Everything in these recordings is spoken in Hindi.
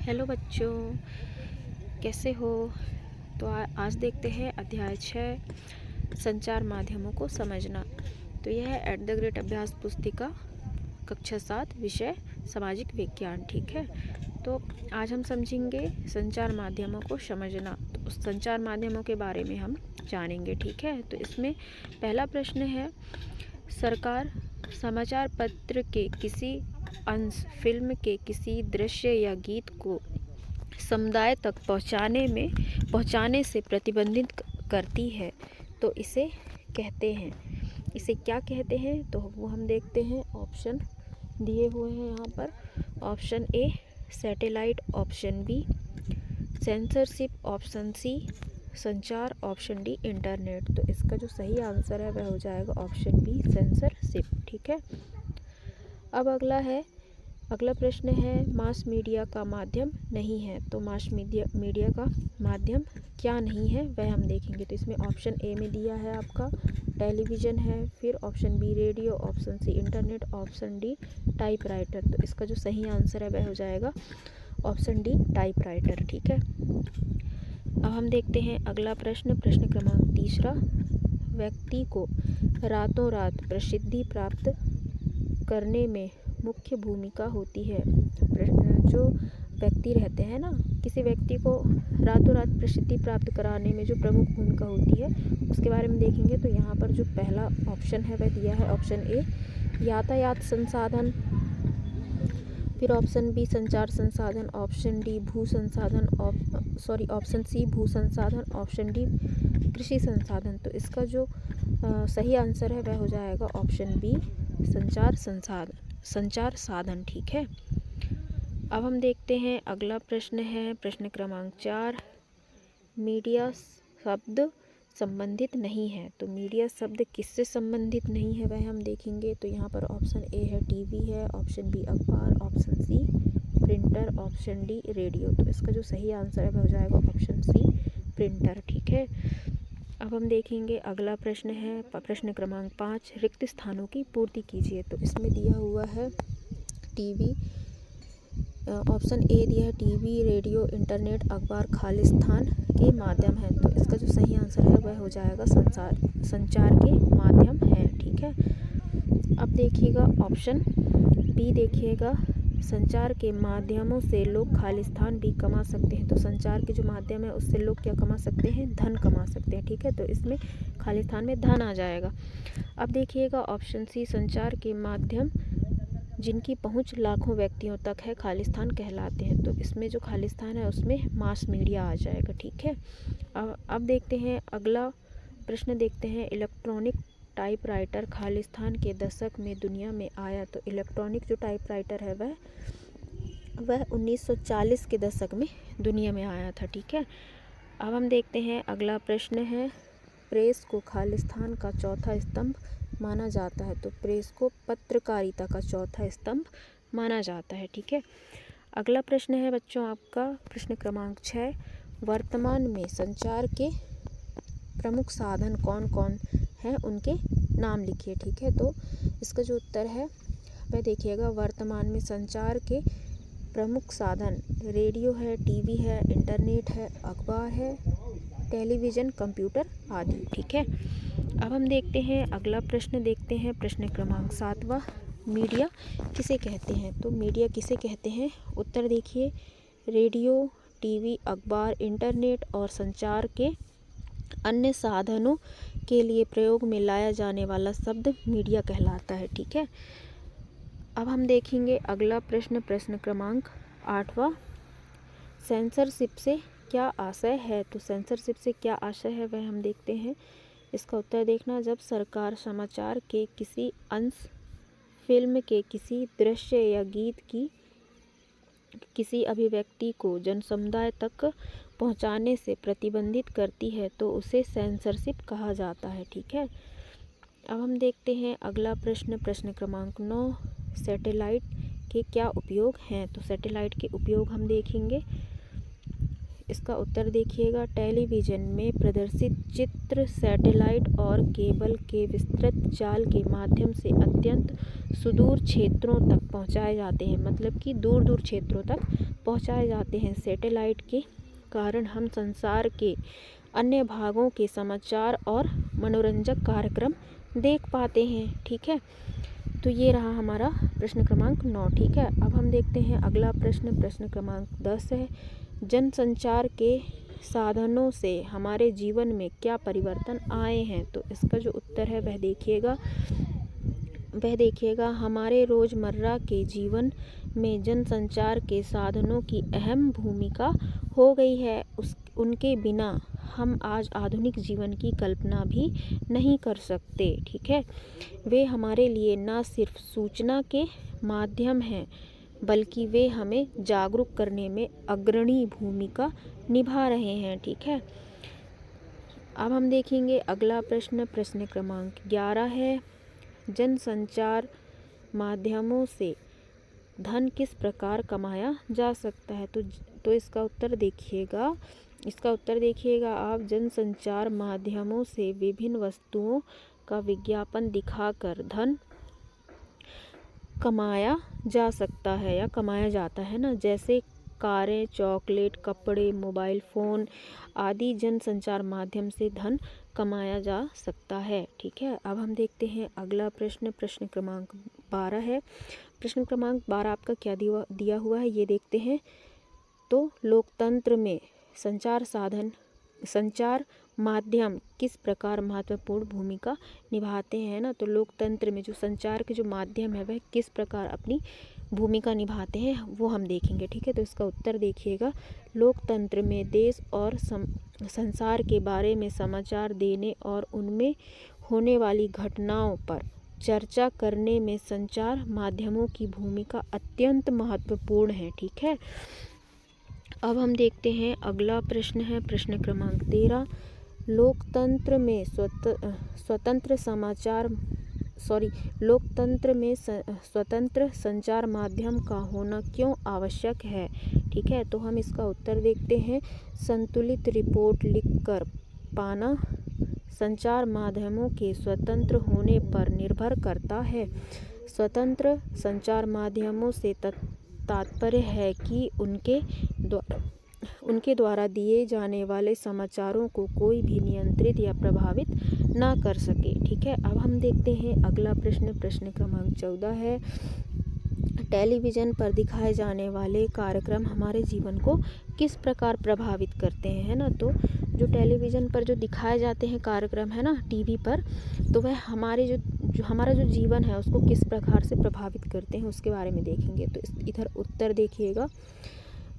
हेलो बच्चों, कैसे हो। तो आज देखते हैं अध्याय 6 संचार माध्यमों को समझना। तो यह है एट द ग्रेट अभ्यास पुस्तिका कक्षा 7 विषय सामाजिक विज्ञान। ठीक है, तो आज हम समझेंगे संचार माध्यमों को समझना। तो उस संचार माध्यमों के बारे में हम जानेंगे। ठीक है, तो इसमें पहला प्रश्न है, सरकार समाचार पत्र के किसी अंश, फिल्म के किसी दृश्य या गीत को समुदाय तक पहुंचाने से प्रतिबंधित करती है तो इसे क्या कहते हैं। तो वो हम देखते हैं, ऑप्शन दिए हुए हैं यहाँ पर। Option A satellite, option B censorship, option C संचार, ऑप्शन डी इंटरनेट। तो इसका जो सही आंसर है वह हो जाएगा ऑप्शन बी सेंसरशिप। ठीक है, अब अगला प्रश्न है, मास मीडिया का माध्यम नहीं है। तो मास मीडिया का माध्यम क्या नहीं है वह हम देखेंगे। तो इसमें ऑप्शन ए में दिया है आपका टेलीविज़न है, फिर option B radio, option C internet, option D typewriter. तो इसका जो सही आंसर है वह हो जाएगा ऑप्शन डी टाइपराइटर। ठीक है, अब हम देखते हैं अगला प्रश्न क्रमांक 3। व्यक्ति को रातों रात प्रसिद्धि प्राप्त करने में मुख्य भूमिका होती है। जो व्यक्ति रहते हैं ना, किसी व्यक्ति को रातों रात प्रसिद्धि प्राप्त कराने में जो प्रमुख भूमिका होती है उसके बारे में देखेंगे। तो यहाँ पर जो पहला ऑप्शन है वह दिया है ऑप्शन ए यातायात संसाधन, फिर ऑप्शन बी संचार संसाधन, ऑप्शन डी भू संसाधन, ऑप्शन सी भू संसाधन, ऑप्शन डी कृषि संसाधन। तो इसका जो सही आंसर है वह हो जाएगा ऑप्शन बी संचार साधन। ठीक है, अब हम देखते हैं अगला प्रश्न है प्रश्न क्रमांक 4। मीडिया शब्द संबंधित नहीं है। तो मीडिया शब्द किससे संबंधित नहीं है वह हम देखेंगे। तो यहाँ पर ऑप्शन ए है टीवी है, ऑप्शन बी अखबार, option C printer, option D radio. तो इसका जो सही आंसर है वह हो जाएगा ऑप्शन सी प्रिंटर। ठीक है, अब हम देखेंगे अगला प्रश्न है प्रश्न क्रमांक 5। रिक्त स्थानों की पूर्ति कीजिए। तो इसमें दिया हुआ है टीवी, ऑप्शन ए दिया है टीवी, रेडियो, इंटरनेट, अखबार खाली स्थान के माध्यम है। तो इसका जो सही आंसर है वह हो जाएगा संचार के माध्यम है। ठीक है, अब देखिएगा ऑप्शन बी, देखिएगा संचार के माध्यमों से लोग खालिस्तान भी कमा सकते हैं। तो संचार के जो माध्यम है उससे लोग क्या कमा सकते हैं, धन कमा सकते हैं। ठीक है, तो इसमें खालिस्तान में धन आ जाएगा। अब देखिएगा ऑप्शन सी संचार के माध्यम जिनकी पहुंच लाखों व्यक्तियों तक है खालिस्तान कहलाते हैं। तो इसमें जो खालिस्तान है उसमें मास मीडिया आ जाएगा। ठीक है, अब देखते हैं अगला प्रश्न, देखते हैं इलेक्ट्रॉनिक टाइपराइटर खालिस्तान के दशक में दुनिया में आया। तो इलेक्ट्रॉनिक जो टाइपराइटर है वह 1940 के दशक में दुनिया में आया था। ठीक है, अब हम देखते हैं अगला प्रश्न है, प्रेस को खालिस्तान का चौथा स्तंभ माना जाता है। तो प्रेस को पत्रकारिता का चौथा स्तंभ माना जाता है। ठीक है, अगला प्रश्न है बच्चों आपका प्रश्न क्रमांक 6। वर्तमान में संचार के प्रमुख साधन कौन कौन हैं, उनके नाम लिखिए। ठीक है, तो इसका जो उत्तर है वह देखिएगा, वर्तमान में संचार के प्रमुख साधन रेडियो है, टीवी है, इंटरनेट है, अखबार है, टेलीविज़न, कंप्यूटर आदि। ठीक है, अब हम देखते हैं अगला प्रश्न, देखते हैं प्रश्न क्रमांक 7। मीडिया किसे कहते हैं। तो मीडिया किसे कहते हैं, उत्तर देखिए, रेडियो, टीवी, अखबार, इंटरनेट और संचार के अन्य साधनों के लिए प्रयोग में लाया जाने वाला शब्द मीडिया कहलाता है। ठीक है, अब हम देखेंगे अगला प्रश्न क्रमांक 8। सेंसरशिप से क्या आशय है। तो सेंसरशिप से क्या आशय है वह हम देखते हैं। इसका उत्तर देखना, जब सरकार समाचार के किसी अंश, फिल्म के किसी दृश्य या गीत की किसी अभिव्यक्ति को जनसमुदाय तक पहुंचाने से प्रतिबंधित करती है तो उसे सेंसरशिप कहा जाता है। ठीक है, अब हम देखते हैं अगला प्रश्न क्रमांक 9। सैटेलाइट के क्या उपयोग हैं। तो सैटेलाइट के उपयोग हम देखेंगे। इसका उत्तर देखिएगा, टेलीविज़न में प्रदर्शित चित्र सैटेलाइट और केबल के विस्तृत जाल के माध्यम से अत्यंत सुदूर क्षेत्रों तक पहुंचाए जाते हैं। मतलब कि दूर दूर क्षेत्रों तक पहुंचाए जाते हैं। सैटेलाइट के कारण हम संसार के अन्य भागों के समाचार और मनोरंजक कार्यक्रम देख पाते हैं। ठीक है, तो ये रहा हमारा प्रश्न क्रमांक 9। ठीक है, अब हम देखते हैं अगला प्रश्न। प्रश्न क्रमांक 10 है, जनसंचार के साधनों से हमारे जीवन में क्या परिवर्तन आए हैं। तो इसका जो उत्तर है वह देखिएगा, हमारे रोज़मर्रा के जीवन में जनसंचार के साधनों की अहम भूमिका हो गई है। उनके बिना हम आज आधुनिक जीवन की कल्पना भी नहीं कर सकते। ठीक है, वे हमारे लिए न सिर्फ सूचना के माध्यम हैं, बल्कि वे हमें जागरूक करने में अग्रणी भूमिका निभा रहे हैं। ठीक है, अब हम देखेंगे अगला प्रश्न। प्रश्न क्रमांक 11 है, जनसंचार माध्यमों से धन किस प्रकार कमाया जा सकता है। तो इसका उत्तर देखिएगा आप, जनसंचार माध्यमों से विभिन्न वस्तुओं का विज्ञापन दिखाकर धन कमाया जा सकता है या कमाया जाता है ना। जैसे कारें, चॉकलेट, कपड़े, मोबाइल फ़ोन आदि जनसंचार माध्यम से धन कमाया जा सकता है। ठीक है, अब हम देखते हैं अगला प्रश्न। प्रश्न क्रमांक 12 है। प्रश्न क्रमांक 12 आपका क्या दिया हुआ है ये देखते हैं। तो लोकतंत्र में संचार माध्यम किस प्रकार महत्वपूर्ण भूमिका निभाते हैं ना। तो लोकतंत्र में जो संचार के जो माध्यम है वह किस प्रकार अपनी भूमिका निभाते हैं वो हम देखेंगे। ठीक है, तो इसका उत्तर देखिएगा, लोकतंत्र में देश और संसार के बारे में समाचार देने और उनमें होने वाली घटनाओं पर चर्चा करने में संचार माध्यमों की भूमिका अत्यंत महत्वपूर्ण है। ठीक है, अब हम देखते हैं अगला प्रश्न है। प्रश्न क्रमांक 13, लोकतंत्र में स्वतंत्र संचार माध्यम का होना क्यों आवश्यक है। ठीक है, तो हम इसका उत्तर देखते हैं, संतुलित रिपोर्ट लिखकर पाना संचार माध्यमों के स्वतंत्र होने पर निर्भर करता है। स्वतंत्र संचार माध्यमों से तात्पर्य है कि उनके द्वारा दिए जाने वाले समाचारों को कोई भी नियंत्रित या प्रभावित ना कर सके। ठीक है, अब हम देखते हैं अगला प्रश्न। प्रश्न क्रमांक 14 है, टेलीविज़न पर दिखाए जाने वाले कार्यक्रम हमारे जीवन को किस प्रकार प्रभावित करते हैं, है ना। तो जो टेलीविज़न पर जो दिखाए जाते हैं कार्यक्रम है ना टीवी पर, तो वह हमारा जो जीवन है उसको किस प्रकार से प्रभावित करते हैं उसके बारे में देखेंगे। तो इधर उत्तर देखिएगा,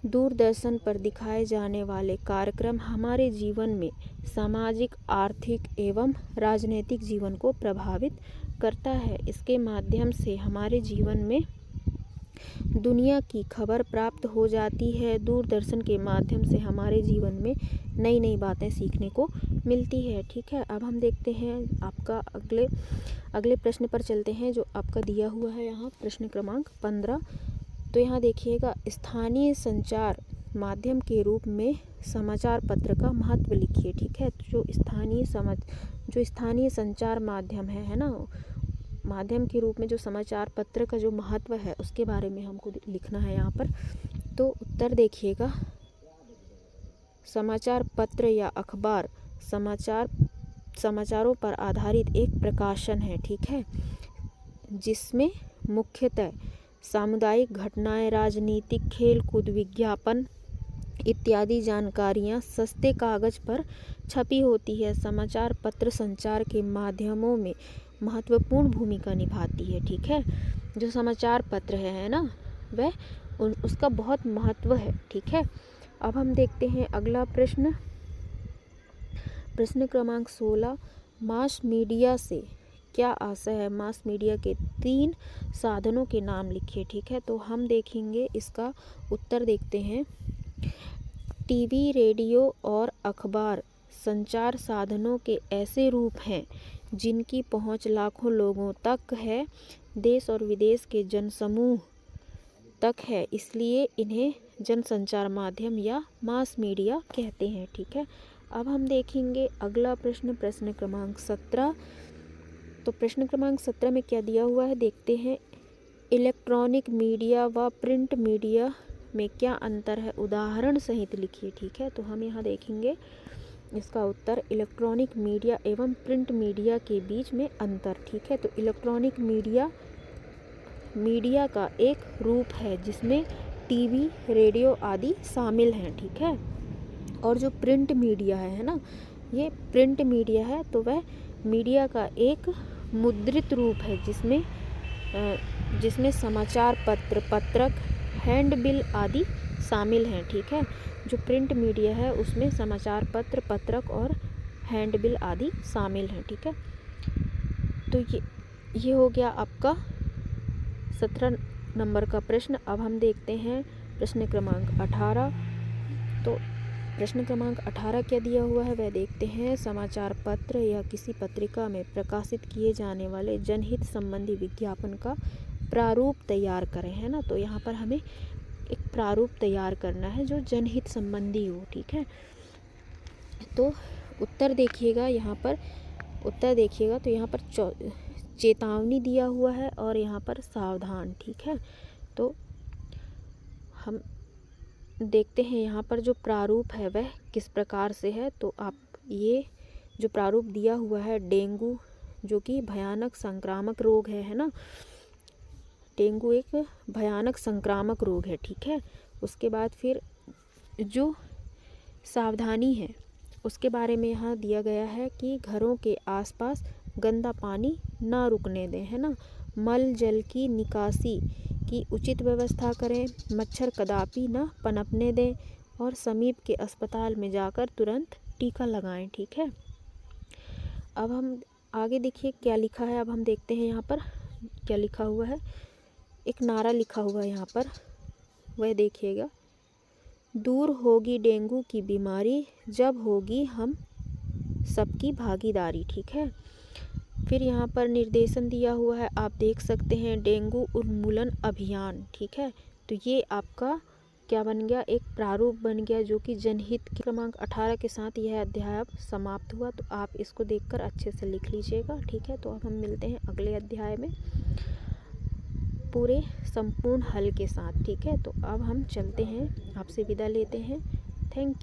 दूरदर्शन पर दिखाए जाने वाले कार्यक्रम हमारे जीवन में सामाजिक, आर्थिक एवं राजनीतिक जीवन को प्रभावित करता है। इसके माध्यम से हमारे जीवन में दुनिया की खबर प्राप्त हो जाती है। दूरदर्शन के माध्यम से हमारे जीवन में नई नई बातें सीखने को मिलती है। ठीक है, अब हम देखते हैं आपका अगले प्रश्न पर चलते हैं जो आपका दिया हुआ है यहाँ प्रश्न क्रमांक 15। तो यहाँ देखिएगा, स्थानीय संचार माध्यम के रूप में समाचार पत्र का महत्व लिखिए। ठीक है, तो जो स्थानीय संचार माध्यम है ना, माध्यम के रूप में जो समाचार पत्र का जो महत्व है उसके बारे में हमको लिखना है यहाँ पर। तो उत्तर देखिएगा, समाचार पत्र या अखबार समाचारों पर आधारित एक प्रकाशन है। ठीक है, जिसमें मुख्यतः सामुदायिक घटनाएं, राजनीतिक, खेलकूद, विज्ञापन इत्यादि जानकारियां सस्ते कागज पर छपी होती है। समाचार पत्र संचार के माध्यमों में महत्वपूर्ण भूमिका निभाती है। ठीक है, जो समाचार पत्र है ना वह उसका बहुत महत्व है। ठीक है, अब हम देखते हैं अगला प्रश्न। प्रश्न क्रमांक 16, मास मीडिया से क्या आशय है। मास मीडिया के 3 साधनों के नाम लिखिए। ठीक है, तो हम देखेंगे इसका उत्तर देखते हैं, टीवी, रेडियो और अखबार संचार साधनों के ऐसे रूप हैं जिनकी पहुंच लाखों लोगों तक है। देश और विदेश के जनसमूह तक है, इसलिए इन्हें जनसंचार माध्यम या मास मीडिया कहते हैं। ठीक है, अब हम देखेंगे अगला प्रश्न, प्रश्न क्रमांक 17। तो प्रश्न क्रमांक 17 में क्या दिया हुआ है देखते हैं। इलेक्ट्रॉनिक मीडिया व प्रिंट मीडिया में क्या अंतर है, उदाहरण सहित लिखिए। ठीक है, तो हम यहाँ देखेंगे इसका उत्तर, इलेक्ट्रॉनिक मीडिया एवं प्रिंट मीडिया के बीच में अंतर। ठीक है, तो इलेक्ट्रॉनिक मीडिया का एक रूप है जिसमें टीवी, रेडियो आदि शामिल हैं। ठीक है, और जो प्रिंट मीडिया है ना, ये प्रिंट मीडिया है तो वह मीडिया का एक मुद्रित रूप है जिसमें समाचार पत्र, पत्रक, हैंडबिल आदि शामिल हैं। ठीक है, जो प्रिंट मीडिया है उसमें समाचार पत्र, पत्रक और हैंडबिल आदि शामिल हैं। ठीक है, तो ये हो गया आपका 17 नंबर का प्रश्न। अब हम देखते हैं प्रश्न क्रमांक 18। तो प्रश्न क्रमांक 18 क्या दिया हुआ है वह देखते हैं। समाचार पत्र या किसी पत्रिका में प्रकाशित किए जाने वाले जनहित संबंधी विज्ञापन का प्रारूप तैयार करें, है ना। तो यहाँ पर हमें एक प्रारूप तैयार करना है जो जनहित संबंधी हो। ठीक है, तो उत्तर देखिएगा यहाँ पर, तो यहाँ पर चेतावनी दिया हुआ है और यहाँ पर सावधान। ठीक है, तो हम देखते हैं यहाँ पर जो प्रारूप है वह किस प्रकार से है। तो आप ये जो प्रारूप दिया हुआ है, डेंगू जो कि भयानक संक्रामक रोग है ना, डेंगू एक भयानक संक्रामक रोग है। ठीक है, उसके बाद फिर जो सावधानी है उसके बारे में यहाँ दिया गया है कि घरों के आसपास गंदा पानी ना रुकने दें, है ना। मल जल की निकासी की उचित व्यवस्था करें, मच्छर कदापि ना पनपने दें और समीप के अस्पताल में जाकर तुरंत टीका लगाएं। ठीक है, अब हम आगे देखिए क्या लिखा है। अब हम देखते हैं यहाँ पर क्या लिखा हुआ है। एक नारा लिखा हुआ है यहाँ पर, वह देखिएगा, दूर होगी डेंगू की बीमारी जब होगी हम सबकी भागीदारी। ठीक है, फिर यहाँ पर निर्देशन दिया हुआ है, आप देख सकते हैं, डेंगू उन्मूलन अभियान। ठीक है, तो ये आपका क्या बन गया, एक प्रारूप बन गया जो कि जनहित क्रमांक 18 के साथ यह अध्याय अब समाप्त हुआ। तो आप इसको देखकर अच्छे से लिख लीजिएगा। ठीक है, तो अब हम मिलते हैं अगले अध्याय में पूरे संपूर्ण हल के साथ। ठीक है, तो अब हम चलते हैं, आपसे विदा लेते हैं। Thank you.